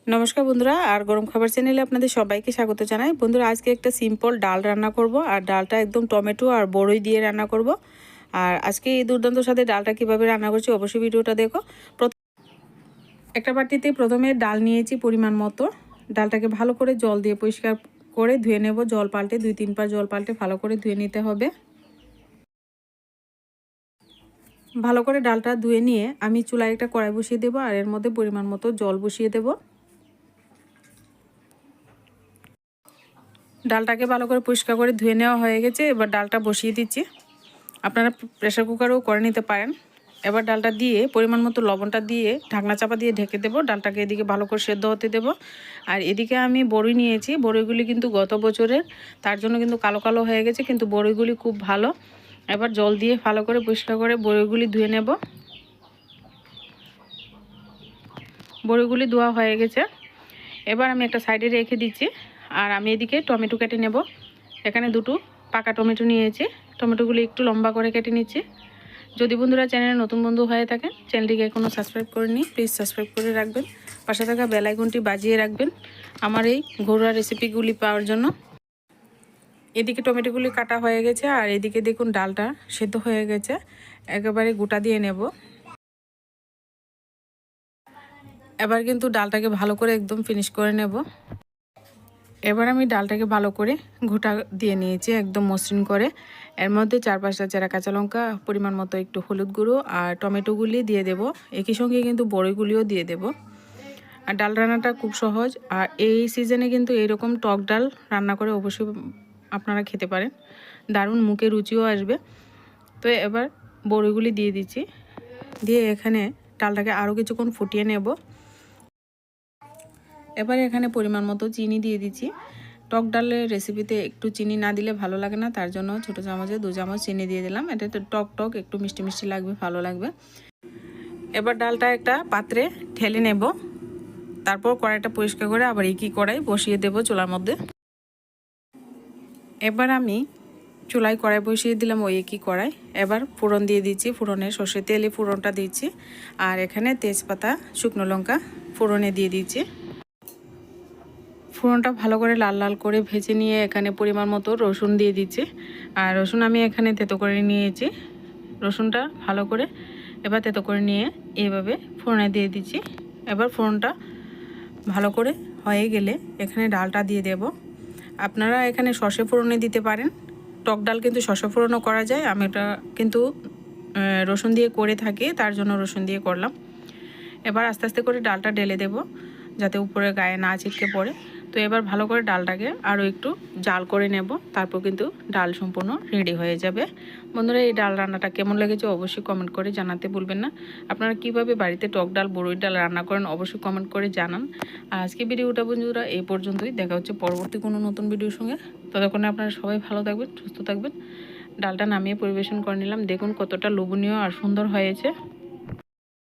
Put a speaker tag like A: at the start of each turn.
A: নমস্কার বন্ধুরা, আর গরম খাবার চ্যানেলে আপনাদের সবাইকে স্বাগত জানাই। বন্ধুরা, আজকে একটা সিম্পল ডাল রান্না করব, আর ডালটা একদম টমেটো আর বড়ই দিয়ে রান্না করব। আর আজকে এই দুর্দান্ত সাথে ডালটা কিভাবে রান্না করছি অবশ্যই ভিডিওটা দেখো। একটা বাটিতে প্রথমে ডাল নিয়েছি পরিমাণ মতো। ডালটাকে ভালো করে জল দিয়ে পরিষ্কার করে ধুয়ে নেব। জল পাল্টে 2-3 বার জল পাল্টে ভালো করে ধুয়ে নিতে হবে। ভালো করে ডালটা ধুয়ে নিয়ে আমি চুলায় একটা কড়াই বসিয়ে দেবো, আর এর মধ্যে পরিমাণ মতো জল বসিয়ে দেবো। ডালটাকে ভালো করে পরিষ্কার করে ধুয়ে নেওয়া হয়ে গেছে। এবার ডালটা বসিয়ে দিচ্ছি। আপনারা প্রেসার কুকারেও করে নিতে পারেন। এবার ডালটা দিয়ে পরিমাণ মতো লবণটা দিয়ে ঢাকনা চাপা দিয়ে ঢেকে দেবো। ডালটাকে এদিকে ভালো করে সেদ্ধ হতে দেবো। আর এদিকে আমি বড়ি নিয়েছি। বড়িগুলি কিন্তু গত বছরের, তার জন্য কিন্তু কালো কালো হয়ে গেছে, কিন্তু বড়িগুলি খুব ভালো। এবার জল দিয়ে ভালো করে পরিষ্কার করে বড়িগুলি ধুয়ে নেব। বড়িগুলি ধোয়া হয়ে গেছে। এবার আমি একটা সাইডে রেখে দিচ্ছি। আর আমি এদিকে টমেটো কেটে নেব। এখানে দুটো পাকা টমেটো নিয়েছি। টমেটোগুলি একটু লম্বা করে কেটে নিচ্ছি। যদি বন্ধুরা চ্যানেলে নতুন বন্ধু হয়ে থাকেন, চ্যানেলটিকে এখনও সাবস্ক্রাইব করেনি, প্লিজ সাবস্ক্রাইব করে রাখবেন। পাশে থাকা বেল আইকনটি বাজিয়ে রাখবেন আমার এই ঘরোয়া রেসিপিগুলি পাওয়ার জন্য। এদিকে টমেটোগুলি কাটা হয়ে গেছে, আর এদিকে দেখুন ডালটা সেদ্ধ হয়ে গেছে। একেবারে গোটা দিয়ে নেব। এবার কিন্তু ডালটাকে ভালো করে একদম ফিনিশ করে নেব। এবার আমি ডালটাকে ভালো করে ঘুটা দিয়ে নিয়েছি একদম মসৃণ করে। এর মধ্যে 4-5টা চেরা কাঁচা লঙ্কা, পরিমাণ মতো একটু হলুদ গুঁড়ো আর টমেটোগুলি দিয়ে দেব। একই সঙ্গে কিন্তু বড়িগুলিও দিয়ে দেব। আর ডাল রান্নাটা খুব সহজ। আর এই সিজনে কিন্তু এইরকম টক ডাল রান্না করে অবশ্যই আপনারা খেতে পারেন। দারুণ মুখে রুচিও আসবে। তো এবার বড়িগুলি দিয়ে দিচ্ছি। দিয়ে এখানে ডালটাকে আরও কিছুক্ষণ ফুটিয়ে নেব। এবারে এখানে পরিমাণ মতো চিনি দিয়ে দিচ্ছি। টক ডালের রেসিপিতে একটু চিনি না দিলে ভালো লাগে না, তার জন্য ছোটো চামচে 2 চামচ চিনি দিয়ে দিলাম। এটা একটু টক টক একটু মিষ্টি মিষ্টি লাগবে, ভালো লাগবে। এবার ডালটা একটা পাত্রে ঢেলে নেব। তারপর কড়াইটা পরিষ্কার করে আবার একই কড়াই বসিয়ে দেব চুলার মধ্যে। এবার আমি চুলায় কড়াই বসিয়ে দিলাম ওই একই কড়াই। এবার ফোড়ন দিয়ে দিচ্ছি। ফোড়নে সর্ষের তেলে ফোড়নটা দিচ্ছি। আর এখানে তেজপাতা, শুকনো লঙ্কা ফোড়নে দিয়ে দিচ্ছি। ফোড়নটা ভালো করে লাল লাল করে ভেজে নিয়ে এখানে পরিমাণ মতো রসুন দিয়ে দিচ্ছি। আর রসুন আমি এখানে থেতো করে নিয়েছি। রসুনটা ভালো করে এবার থেতো করে নিয়ে এইভাবে ফোড়নে দিয়ে দিচ্ছি। এবার ফোড়নটা ভালো করে হয়ে গেলে এখানে ডালটা দিয়ে দেব। আপনারা এখানে সর্ষে ফোড়নে দিতে পারেন। টক ডাল কিন্তু সর্ষে ফোড়নও করা যায়। আমি এটা কিন্তু রসুন দিয়ে করে থাকি, তার জন্য রসুন দিয়ে করলাম। এবার আস্তে আস্তে করে ডালটা ঢেলে দেব, যাতে উপরে গায়ে না ছিটকে পড়ে। তো এবার ভালো করে ডালটাকে আরও একটু জাল করে নেব। তারপর কিন্তু ডাল সম্পূর্ণ রেডি হয়ে যাবে। বন্ধুরা, এই ডাল রান্নাটা কেমন লেগেছে অবশ্যই কমেন্ট করে জানাতে ভুলবেন না। আপনারা কিভাবে বাড়িতে টক ডাল, বড়ই ডাল রান্না করেন অবশ্যই কমেন্ট করে জানান। আর আজকে ভিডিওটা বন্ধুরা এই পর্যন্তই। দেখা হচ্ছে পরবর্তী কোনো নতুন ভিডিওর সঙ্গে। ততক্ষণে আপনারা সবাই ভালো থাকবেন, সুস্থ থাকবেন। ডালটা নামিয়ে পরিবেশন করে নিলাম। দেখুন কতটা লোভনীয় আর সুন্দর হয়েছে।